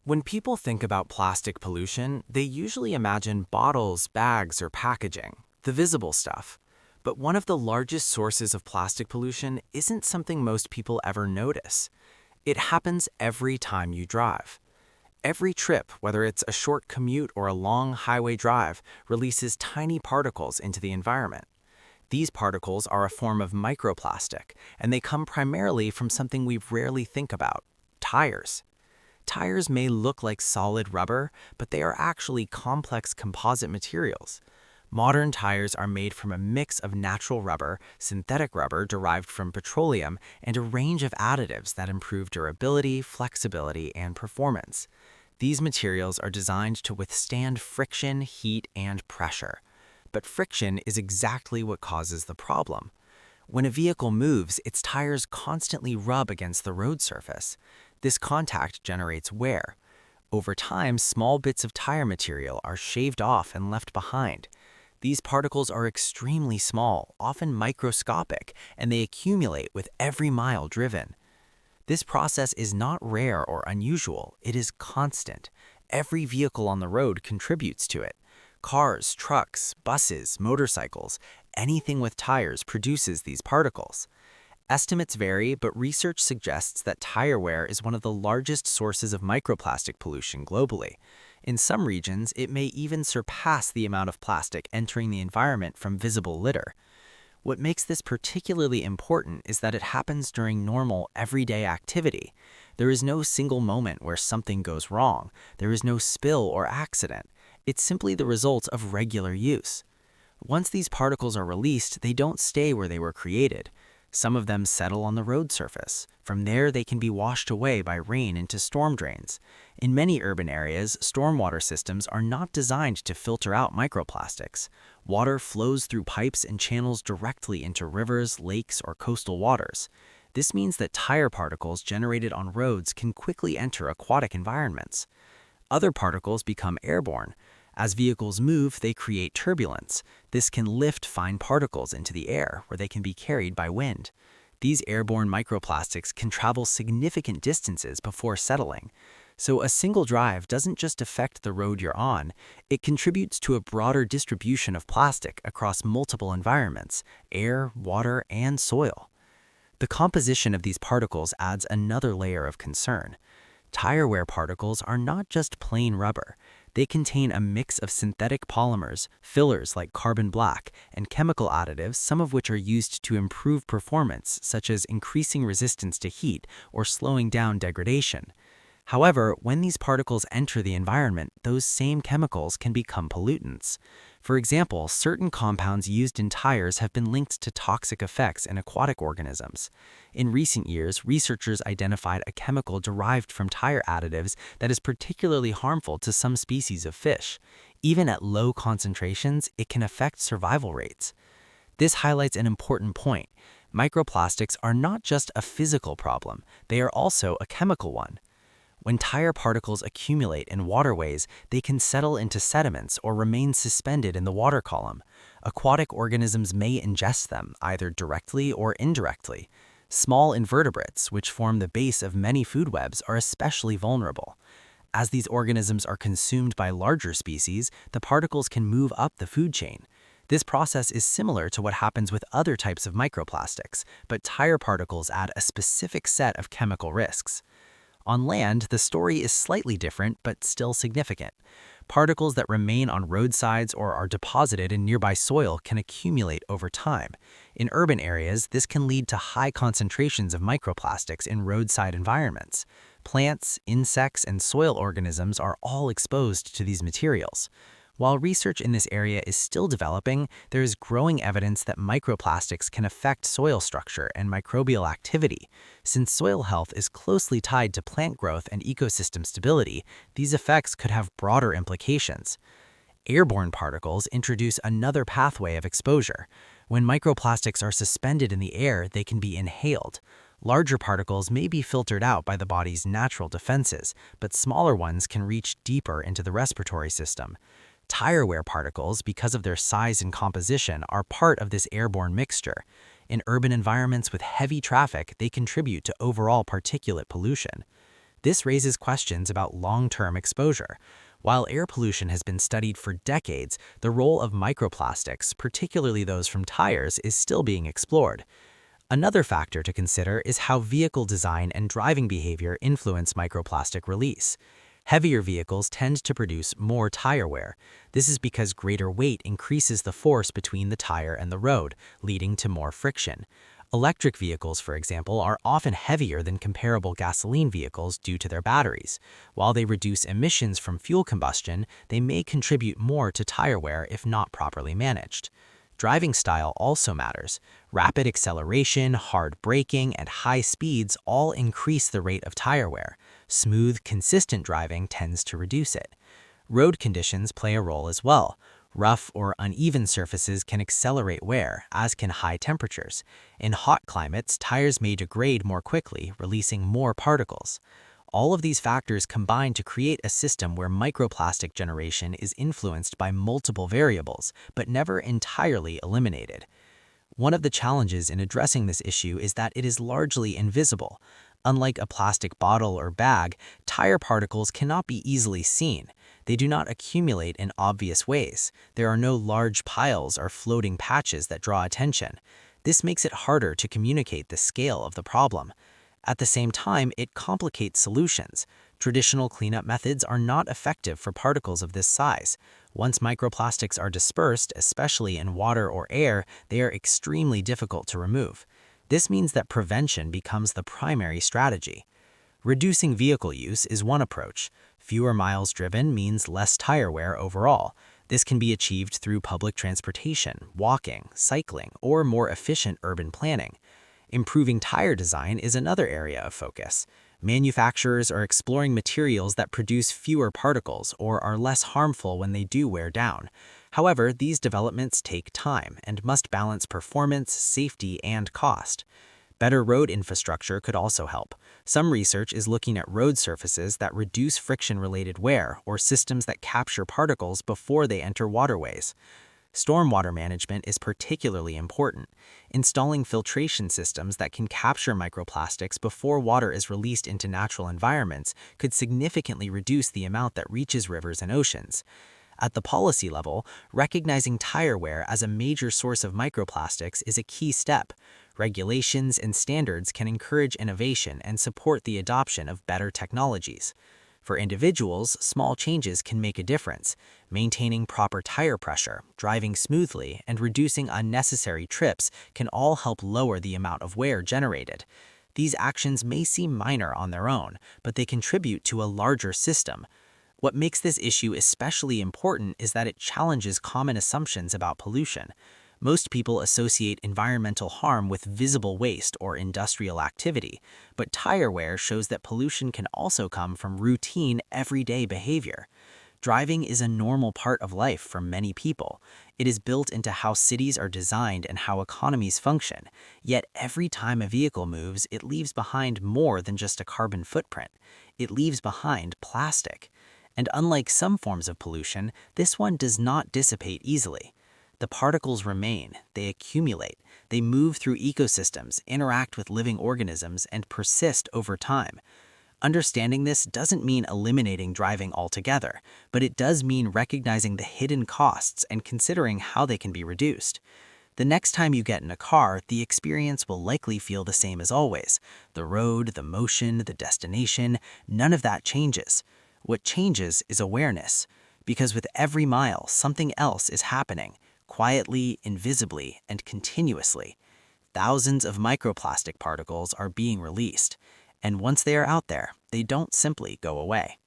When people think about plastic pollution, they usually imagine bottles, bags, or packaging, the visible stuff. But one of the largest sources of plastic pollution isn't something most people ever notice. It happens every time you drive. Every trip, whether it's a short commute or a long highway drive, releases tiny particles into the environment. These particles are a form of microplastic, and they come primarily from something we rarely think about: tires. Tires may look like solid rubber, but they are actually complex composite materials. Modern tires are made from a mix of natural rubber, synthetic rubber derived from petroleum, and a range of additives that improve durability, flexibility, and performance. These materials are designed to withstand friction, heat, and pressure. But friction is exactly what causes the problem. When a vehicle moves, its tires constantly rub against the road surface. This contact generates wear. Over time, small bits of tire material are shaved off and left behind. These particles are extremely small, often microscopic, and they accumulate with every mile driven. This process is not rare or unusual, it is constant. Every vehicle on the road contributes to it. Cars, trucks, buses, motorcycles, anything with tires produces these particles. Estimates vary, but research suggests that tire wear is one of the largest sources of microplastic pollution globally. In some regions, it may even surpass the amount of plastic entering the environment from visible litter. What makes this particularly important is that it happens during normal, everyday activity. There is no single moment where something goes wrong. There is no spill or accident. It's simply the result of regular use. Once these particles are released, they don't stay where they were created. Some of them settle on the road surface. From there, they can be washed away by rain into storm drains. In many urban areas, stormwater systems are not designed to filter out microplastics. Water flows through pipes and channels directly into rivers, lakes, or coastal waters. This means that tire particles generated on roads can quickly enter aquatic environments. Other particles become airborne. As vehicles move, they create turbulence. This can lift fine particles into the air, where they can be carried by wind. These airborne microplastics can travel significant distances before settling. So a single drive doesn't just affect the road you're on, it contributes to a broader distribution of plastic across multiple environments: air, water, and soil. The composition of these particles adds another layer of concern. Tire wear particles are not just plain rubber. They contain a mix of synthetic polymers, fillers like carbon black, and chemical additives, some of which are used to improve performance, such as increasing resistance to heat or slowing down degradation. However, when these particles enter the environment, those same chemicals can become pollutants. For example, certain compounds used in tires have been linked to toxic effects in aquatic organisms. In recent years, researchers identified a chemical derived from tire additives that is particularly harmful to some species of fish. Even at low concentrations, it can affect survival rates. This highlights an important point. Microplastics are not just a physical problem, they are also a chemical one. When tire particles accumulate in waterways, they can settle into sediments or remain suspended in the water column. Aquatic organisms may ingest them, either directly or indirectly. Small invertebrates, which form the base of many food webs, are especially vulnerable. As these organisms are consumed by larger species, the particles can move up the food chain. This process is similar to what happens with other types of microplastics, but tire particles add a specific set of chemical risks. On land, the story is slightly different, but still significant. Particles that remain on roadsides or are deposited in nearby soil can accumulate over time. In urban areas, this can lead to high concentrations of microplastics in roadside environments. Plants, insects, and soil organisms are all exposed to these materials. While research in this area is still developing, there is growing evidence that microplastics can affect soil structure and microbial activity. Since soil health is closely tied to plant growth and ecosystem stability, these effects could have broader implications. Airborne particles introduce another pathway of exposure. When microplastics are suspended in the air, they can be inhaled. Larger particles may be filtered out by the body's natural defenses, but smaller ones can reach deeper into the respiratory system. Tire wear particles, because of their size and composition, are part of this airborne mixture. In urban environments with heavy traffic, they contribute to overall particulate pollution. This raises questions about long-term exposure. While air pollution has been studied for decades, the role of microplastics, particularly those from tires, is still being explored. Another factor to consider is how vehicle design and driving behavior influence microplastic release. Heavier vehicles tend to produce more tire wear. This is because greater weight increases the force between the tire and the road, leading to more friction. Electric vehicles, for example, are often heavier than comparable gasoline vehicles due to their batteries. While they reduce emissions from fuel combustion, they may contribute more to tire wear if not properly managed. Driving style also matters. Rapid acceleration, hard braking, and high speeds all increase the rate of tire wear. Smooth, consistent driving tends to reduce it. Road conditions play a role as well. Rough or uneven surfaces can accelerate wear, as can high temperatures. In hot climates, tires may degrade more quickly, releasing more particles. All of these factors combine to create a system where microplastic generation is influenced by multiple variables, but never entirely eliminated. One of the challenges in addressing this issue is that it is largely invisible. Unlike a plastic bottle or bag, tire particles cannot be easily seen. They do not accumulate in obvious ways. There are no large piles or floating patches that draw attention. This makes it harder to communicate the scale of the problem. At the same time, it complicates solutions. Traditional cleanup methods are not effective for particles of this size. Once microplastics are dispersed, especially in water or air, they are extremely difficult to remove. This means that prevention becomes the primary strategy. Reducing vehicle use is one approach. Fewer miles driven means less tire wear overall. This can be achieved through public transportation, walking, cycling, or more efficient urban planning. Improving tire design is another area of focus. Manufacturers are exploring materials that produce fewer particles or are less harmful when they do wear down. However, these developments take time and must balance performance, safety, and cost. Better road infrastructure could also help. Some research is looking at road surfaces that reduce friction-related wear or systems that capture particles before they enter waterways. Stormwater management is particularly important. Installing filtration systems that can capture microplastics before water is released into natural environments could significantly reduce the amount that reaches rivers and oceans. At the policy level, recognizing tire wear as a major source of microplastics is a key step. Regulations and standards can encourage innovation and support the adoption of better technologies. For individuals, small changes can make a difference. Maintaining proper tire pressure, driving smoothly, and reducing unnecessary trips can all help lower the amount of wear generated. These actions may seem minor on their own, but they contribute to a larger system. What makes this issue especially important is that it challenges common assumptions about pollution. Most people associate environmental harm with visible waste or industrial activity, but tire wear shows that pollution can also come from routine, everyday behavior. Driving is a normal part of life for many people. It is built into how cities are designed and how economies function. Yet every time a vehicle moves, it leaves behind more than just a carbon footprint. It leaves behind plastic. And unlike some forms of pollution, this one does not dissipate easily. The particles remain, they accumulate, they move through ecosystems, interact with living organisms, and persist over time. Understanding this doesn't mean eliminating driving altogether, but it does mean recognizing the hidden costs and considering how they can be reduced. The next time you get in a car, the experience will likely feel the same as always. The road, the motion, the destination, none of that changes. What changes is awareness, because with every mile, something else is happening. Quietly, invisibly, and continuously. Thousands of microplastic particles are being released, and once they are out there, they don't simply go away.